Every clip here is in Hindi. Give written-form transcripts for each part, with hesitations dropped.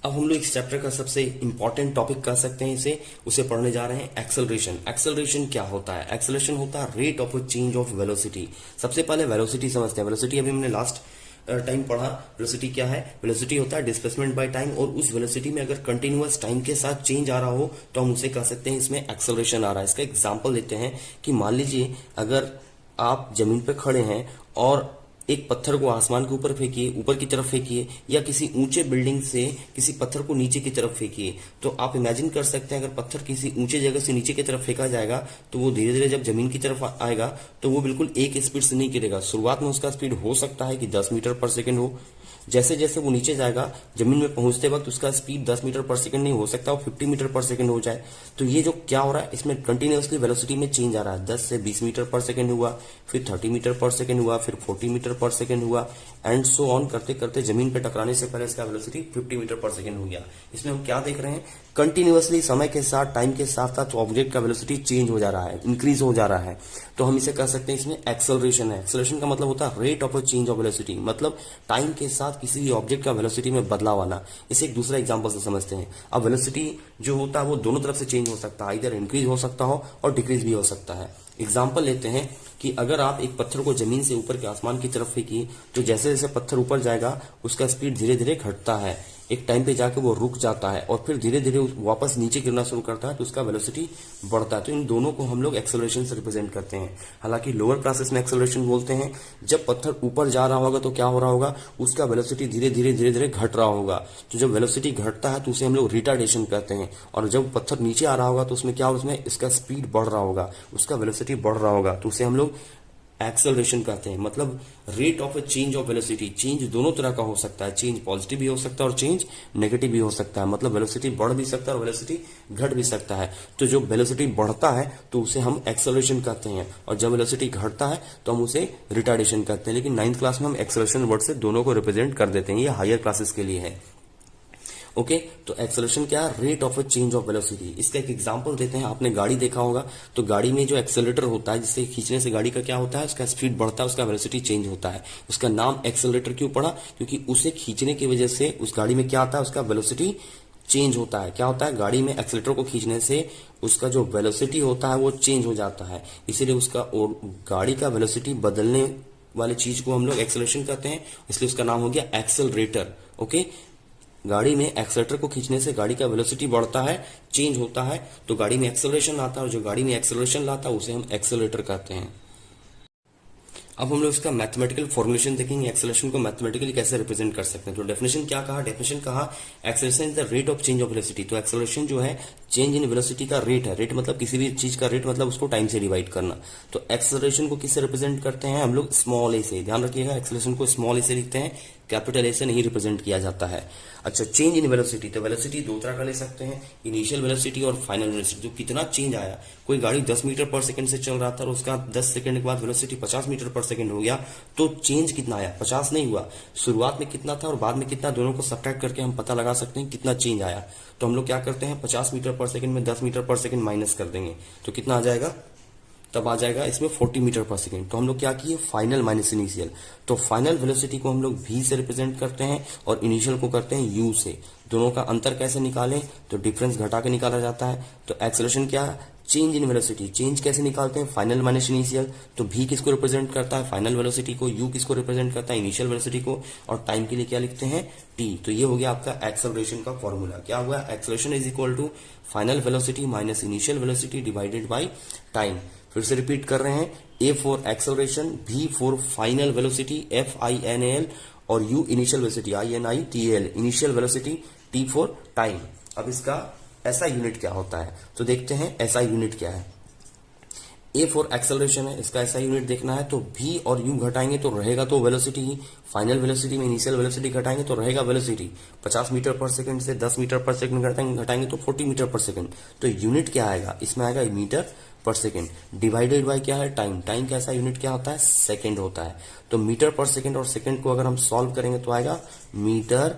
अब हम लोग इस चैप्टर का सबसे इंपॉर्टेंट टॉपिक कह सकते हैं इसे, उसे पढ़ने जा रहे हैं एक्सेलरेशन। एक्सेलरेशन क्या होता है? एक्सेलरेशन होता है rate of change of velocity. सबसे पहले वेलोसिटी समझते हैं। वेलोसिटी अभी हमने लास्ट टाइम पढ़ा। वेलोसिटी क्या है? वेलोसिटी होता है डिस्प्लेसमेंट बाय टाइम, और उस वेलोसिटी में अगर कंटिन्यूअस टाइम के साथ चेंज आ रहा हो तो हम उसे कह सकते हैं इसमें एक्सेलरेशन आ रहा है। इसका एग्जांपल लेते हैं कि मान लीजिए अगर आप जमीन पर खड़े हैं और एक पत्थर को आसमान के ऊपर फेंकिए, ऊपर की तरफ फेंकिए, या किसी ऊंचे बिल्डिंग से किसी पत्थर को नीचे की तरफ फेंकिए, तो आप इमेजिन कर सकते हैं अगर पत्थर किसी ऊंचे जगह से नीचे की तरफ फेंका जाएगा तो वो धीरे धीरे जब जमीन की तरफ आएगा तो वो बिल्कुल एक स्पीड से नहीं गिरेगा। शुरुआत में उसका स्पीड हो सकता है कि 10 मीटर पर सेकेंड हो। जैसे जैसे वो नीचे जाएगा जमीन में पहुंचते वक्त उसका स्पीड 10 मीटर पर सेकंड नहीं हो सकता, वो 50 मीटर पर सेकंड हो जाए। तो ये जो क्या हो रहा है, इसमें कंटिन्यूअसली वेलोसिटी में चेंज आ रहा है। 10 से 20 मीटर पर सेकंड हुआ, फिर 30 मीटर पर सेकंड हुआ, फिर 40 मीटर पर सेकंड हुआ, एंड सो ऑन करते करते जमीन पे टकराने से पहले इसका वेलोसिटी 50 मीटर पर सेकंड हो गया। इसमें हम क्या देख रहे हैं, कंटिन्यूअसली समय के साथ, टाइम के साथ साथ ऑब्जेक्ट का वेलोसिटी चेंज हो जा रहा है, इंक्रीज हो जा रहा है। तो हम इसे कह सकते हैं इसमें एक्सेलरेशन है। एक्सेलरेशन का मतलब होता है rate of change of velocity, मतलब टाइम के साथ किसी ऑब्जेक्ट का वेलोसिटी में बदलाव आना। इसे एक दूसरा एग्जांपल से समझते हैं। अब वेलोसिटी जो होता है वो दोनों तरफ से चेंज हो सकता है, इधर इंक्रीज हो सकता हो और डिक्रीज भी हो सकता है। एग्जाम्पल लेते हैं कि अगर आप एक पत्थर को जमीन से ऊपर के आसमान की तरफ फेंकिए तो जैसे जैसे पत्थर ऊपर जाएगा उसका स्पीड धीरे धीरे घटता है, एक टाइम पे जाके वो रुक जाता है और फिर धीरे धीरे वापस नीचे गिरना शुरू करता है तो उसका वेलोसिटी बढ़ता है। तो इन दोनों को हम लोग एक्सेलरेशन से रिप्रेजेंट करते हैं। हालांकि लोअर क्लासेस में एक्सेलरेशन बोलते हैं जब पत्थर ऊपर जा रहा होगा तो क्या हो रहा होगा, उसका वेलोसिटी धीरे धीरे घट रहा होगा। तो जब वेलोसिटी घटता है तो उसे हम लोग रिटार्डेशन कहते हैं, और जब पत्थर नीचे आ रहा होगा तो उसमें क्या होगा, उसमें इसका स्पीड बढ़ रहा होगा, उसका वेलोसिटी बढ़ रहा होगा, तो उसे हम लोग एक्सेलरेशन कहते हैं। मतलब rate of A change of velocity. Change दोनों तरह का हो सकता है, चेंज पॉजिटिव भी हो सकता है और चेंज नेगेटिव भी हो सकता है। मतलब वेलोसिटी बढ़ भी सकता है और वेलोसिटी घट भी सकता है। तो जो वेलोसिटी बढ़ता है तो उसे हम एक्सेलरेशन कहते हैं, और जब वेलोसिटी घटता है तो हम उसे रिटार्डेशन कहते हैं। लेकिन 9th क्लास में हम एक्सेलरेशन वर्ड से दोनों को रिप्रेजेंट कर देते हैं, ये हायर क्लासेस के लिए है। ओके तो एक्सेलरेशन क्या है, rate of A change of velocity. इसका एक एग्जांपल देते हैं। आपने गाड़ी देखा होगा तो गाड़ी में जो एक्सेलरेटर होता है जिससे खींचने से गाड़ी का क्या होता है, उसका स्पीड बढ़ता है, उसका वेलोसिटी चेंज होता है। उसका नाम एक्सेलरेटर क्यों पड़ा, क्योंकि उसे खींचने की वजह से उस गाड़ी में क्या आता है, उसका वेलोसिटी चेंज होता है। क्या होता है, गाड़ी में एक्सेलरेटर को खींचने से उसका जो वेलोसिटी होता है वो चेंज हो जाता है, इसीलिए उसका और गाड़ी का वेलोसिटी बदलने वाली चीज को हम लोग एक्सेलरेशन कहते हैं, इसलिए उसका नाम हो गया एक्सेलरेटर। ओके, गाड़ी में एक्सेलरेटर को खींचने से गाड़ी का वेलोसिटी बढ़ता है, चेंज होता है, तो गाड़ी में एक्सेलरेशन आता है, और जो गाड़ी में एक्सेलरेशन लाता है उसे हम एक्सेलरेटर कहते हैं। अब हम लोग इसका मैथमेटिकल फॉर्मुलेशन देखेंगे, एक्सेलरेशन को मैथमेटिकली कैसे रिप्रेजेंट कर सकते हैं। तो डेफिनेशन क्या कहा, डेफिनेशन कहा acceleration is the rate of change of velocity. तो एक्सेलरेशन जो है चेंज इन वेलोसिटी का रेट है। रेट मतलब किसी भी चीज का रेट मतलब उसको टाइम से डिवाइड करना। तो एक्सेलरेशन को किससे रिप्रेजेंट करते हैं हम लोग, स्मॉल ए से। ध्यान रखिएगा एक्सेलरेशन को स्मॉल ए से लिखते हैं, कैपिटल ए से नहीं रिप्रेजेंट किया जाता है। अच्छा, चेंज इन वेलोसिटी, तो वेलोसिटी दो तरह का ले सकते हैं, इनिशियल वेलोसिटी और फाइनल वेलोसिटी। जो कितना चेंज आया, कोई गाड़ी 10 मीटर पर सेकंड से चल रहा था और उसका 10 सेकंड के बाद वेलोसिटी 50 मीटर पर सेकंड हो गया, तो चेंज कितना आया, 50 नहीं हुआ। शुरुआत में कितना था और बाद में कितना, दोनों को सब्ट्रैक्ट करके हम पता लगा सकते हैं कितना चेंज आया। तो हम लोग क्या करते हैं, 50 मीटर पर सेकंड में 10 मीटर पर सेकंड माइनस कर देंगे तो कितना आ जाएगा, तब आ जाएगा इसमें 40 मीटर पर सेकंड। तो हम लोग क्या किए, फाइनल माइनस इनिशियल। तो फाइनल वेलोसिटी को हम लोग v से रिप्रेजेंट करते हैं और इनिशियल को करते हैं u से। दोनों का अंतर कैसे निकालें, तो डिफरेंस घटा के निकाला जाता है। तो एक्सेलरेशन क्या है, चेंज इन वेलोसिटी। चेंज कैसे निकालते हैं, फाइनल माइनस इनिशियल। तो v किसको रिप्रेजेंट करता है, फाइनल वेलोसिटी को, u किसको रिप्रेजेंट करता है, इनिशियल वेलोसिटी को, और टाइम के लिए क्या लिखते हैं, t। तो ये हो गया आपका एक्सेलरेशन का फॉर्मूला। क्या हुआ, acceleration is equal to final velocity minus initial velocity divided by time. फिर से रिपीट कर रहे हैं, A for acceleration, V for final velocity FINAL, और U initial velocity INITAL initial velocity, T for time. अब इसका SI यूनिट क्या होता है, तो देखते हैं SI यूनिट क्या है। A फॉर एक्सेलरेशन है, इसका SI यूनिट देखना है, तो V और U घटाएंगे तो रहेगा तो वेलोसिटी ही। फाइनल वेलोसिटी में इनिशियल वेलोसिटी घटाएंगे तो रहेगा वेलोसिटी। 50 मीटर पर सेकंड से 10 मीटर पर सेकंड घटाएंगे तो 40 मीटर पर सेकंड। तो यूनिट क्या आएगा, इसमें आएगा मीटर पर सेकंड, डिवाइडेड बाय क्या है, टाइम। टाइम का ऐसा यूनिट क्या होता है, सेकंड होता है। तो मीटर पर सेकंड और सेकंड को अगर हम सॉल्व करेंगे तो आएगा मीटर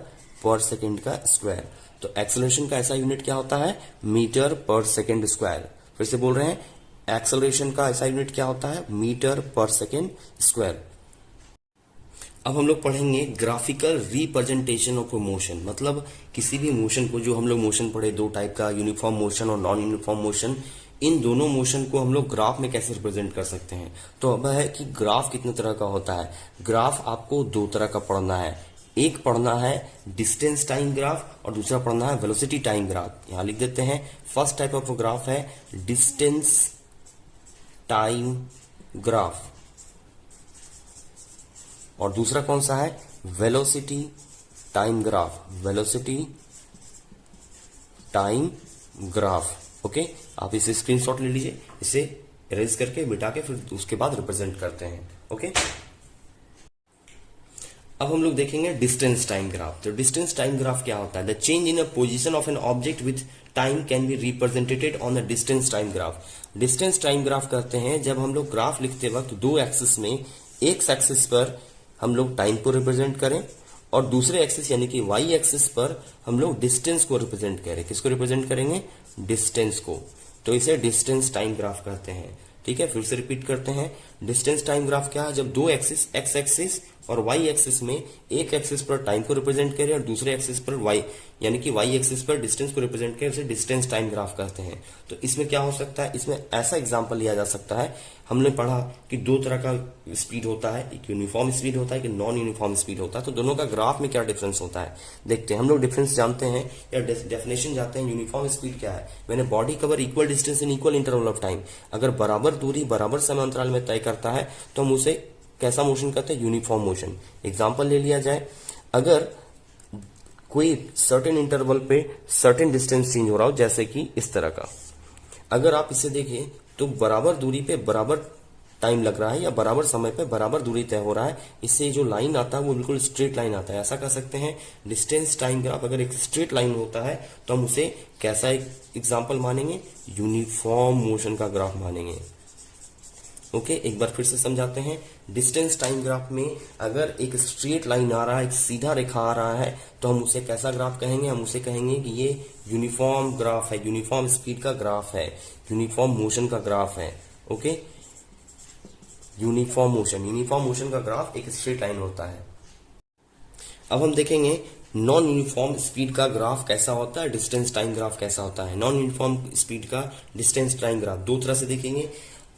पर सेकंड का स्क्वायर। तो एक्सेलरेशन का ऐसा यूनिट क्या होता है, मीटर पर सेकंड स्क्वायर। फिर से बोल रहे हैं, एक्सेलरेशन का ऐसा यूनिट क्या होता है, मीटर पर सेकंड स्क्वायर। अब हम लोग पढ़ेंगे ग्राफिकल रिप्रेजेंटेशन ऑफ मोशन, मतलब किसी भी मोशन को, जो हम लोग मोशन पढ़े दो टाइप का, यूनिफॉर्म मोशन और नॉन यूनिफॉर्म मोशन, इन दोनों मोशन को हम लोग ग्राफ में कैसे रिप्रेजेंट कर सकते हैं। तो अब है कि ग्राफ कितने तरह का होता है। ग्राफ आपको दो तरह का पढ़ना है, एक पढ़ना है डिस्टेंस टाइम ग्राफ और दूसरा पढ़ना है वेलोसिटी टाइम ग्राफ। यहां लिख देते हैं, फर्स्ट टाइप ऑफ ग्राफ है डिस्टेंस टाइम ग्राफ और दूसरा कौन सा है, velocity time graph, velocity time graph. Okay, आप इसे स्क्रीनशॉट ले लीजिए, इसे इरेज करके मिटा के फिर उसके बाद रिप्रेजेंट करते हैं। ओके, अब हम लोग देखेंगे डिस्टेंस टाइम ग्राफ। तो डिस्टेंस टाइम ग्राफ क्या होता है, the change in a position of an object with time can be represented on the distance time graph. Distance time graph करते हैं जब हम लोग ग्राफ लिखते वक्त दो एक्सिस में, एक एक्सिस पर हम लोग टाइम को रिप्रेजेंट करें और दूसरे एक्सिस यानी कि वाई एक्सिस पर हम लोग डिस्टेंस को रिप्रेजेंट करें। किसको रिप्रेजेंट करेंगे, डिस्टेंस को। तो इसे डिस्टेंस टाइम ग्राफ कहते हैं। ठीक है, फिर से रिपीट करते हैं, डिस्टेंस टाइम ग्राफ क्या है, जब दो एक्सिस एक्स एक्सिस और वाई एक्सिस में एक एक्सिस पर टाइम को रिप्रेजेंट करें और दूसरे एक्सिस पर वाई यानी कि वाई एक्सिस पर डिस्टेंस को रिप्रेजेंट करें, उसे डिस्टेंस टाइम ग्राफ कहते हैं। तो इसमें क्या हो सकता है, इसमें ऐसा एग्जांपल लिया जा सकता है, हमने पढ़ा कि दो तरह का स्पीड होता है, एक यूनिफॉर्म स्पीड होता है, एक नॉन यूनिफॉर्म स्पीड होता है। तो दोनों का ग्राफ में क्या डिफरेंस होता है देखते हैं। हम लोग डिफरेंस जानते हैं या डेफिनेशन जानते हैं। यूनिफॉर्म स्पीड क्या है, मैंने body cover equal distance in equal interval of time. अगर बराबर दूरी बराबर समय अंतराल में तय करता है तो हम उसे कैसा मोशन कहते हैं, यूनिफॉर्म मोशन। एग्जाम्पल ले लिया जाए, अगर कोई सर्टेन इंटरवल पे सर्टेन डिस्टेंस चेंज हो रहा हो, जैसे कि इस तरह का, अगर आप इसे देखें तो बराबर दूरी पे बराबर टाइम लग रहा है या बराबर समय पे बराबर दूरी तय हो रहा है, इससे जो लाइन आता है वो बिल्कुल स्ट्रेट लाइन आता है। ऐसा कह सकते हैं डिस्टेंस टाइम ग्राफ अगर एक स्ट्रेट लाइन होता है तो हम उसे कैसा एक एग्जाम्पल मानेंगे, यूनिफॉर्म मोशन का ग्राफ मानेंगे। ओके, एक बार फिर से समझाते हैं। डिस्टेंस टाइम ग्राफ में अगर एक स्ट्रेट लाइन आ रहा है, एक सीधा रेखा आ रहा है, तो हम उसे कैसा ग्राफ कहेंगे, हम उसे कहेंगे कि ये यूनिफॉर्म ग्राफ है, यूनिफॉर्म स्पीड का ग्राफ है, यूनिफॉर्म मोशन का ग्राफ है। ओके, यूनिफॉर्म मोशन का ग्राफ एक स्ट्रेट लाइन होता है। अब हम देखेंगे नॉन यूनिफॉर्म स्पीड का ग्राफ कैसा होता है, डिस्टेंस टाइम ग्राफ कैसा होता है। नॉन यूनिफॉर्म स्पीड का डिस्टेंस टाइम ग्राफ दो तरह से देखेंगे।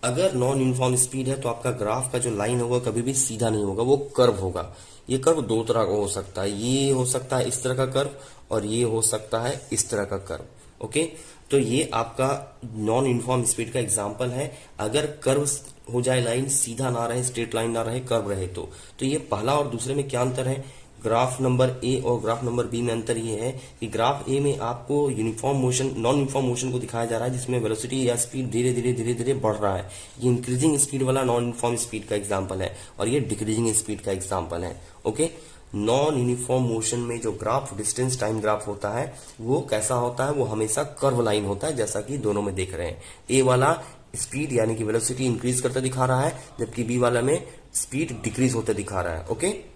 अगर नॉन यूनिफॉर्म स्पीड है तो आपका ग्राफ का जो लाइन होगा कभी भी सीधा नहीं होगा, वो कर्व होगा। ये कर्व दो तरह का हो सकता है, ये हो सकता है इस तरह का कर्व और ये हो सकता है इस तरह का कर्व। ओके, तो ये आपका नॉन यूनिफॉर्म स्पीड का एग्जांपल है। अगर कर्व हो जाए, लाइन सीधा ना रहे, स्ट्रेट लाइन ना रहे, कर्व रहे तो ये पहला और दूसरे में क्या अंतर है, ग्राफ नंबर ए और ग्राफ नंबर बी में अंतर ये है कि ग्राफ ए में आपको uniform motion, non uniform motion को दिखाया जा रहा है, जिसमें वेलोसिटी या स्पीड धीरे धीरे बढ़ रहा है। ये इंक्रीजिंग स्पीड वाला नॉन यूनिफॉर्म स्पीड का एग्जांपल है और ये डिक्रीजिंग स्पीड का एग्जांपल है। ओके, नॉन यूनिफॉर्म मोशन में जो ग्राफ डिस्टेंस टाइम ग्राफ होता है वो कैसा होता है, वो हमेशा कर्व लाइन होता है, जैसा कि दोनों में देख रहे हैं। ए वाला स्पीड यानी कि वेलोसिटी इंक्रीज करता दिखा रहा है, जबकि बी वाला में स्पीड डिक्रीज होता दिखा रहा है। ओके,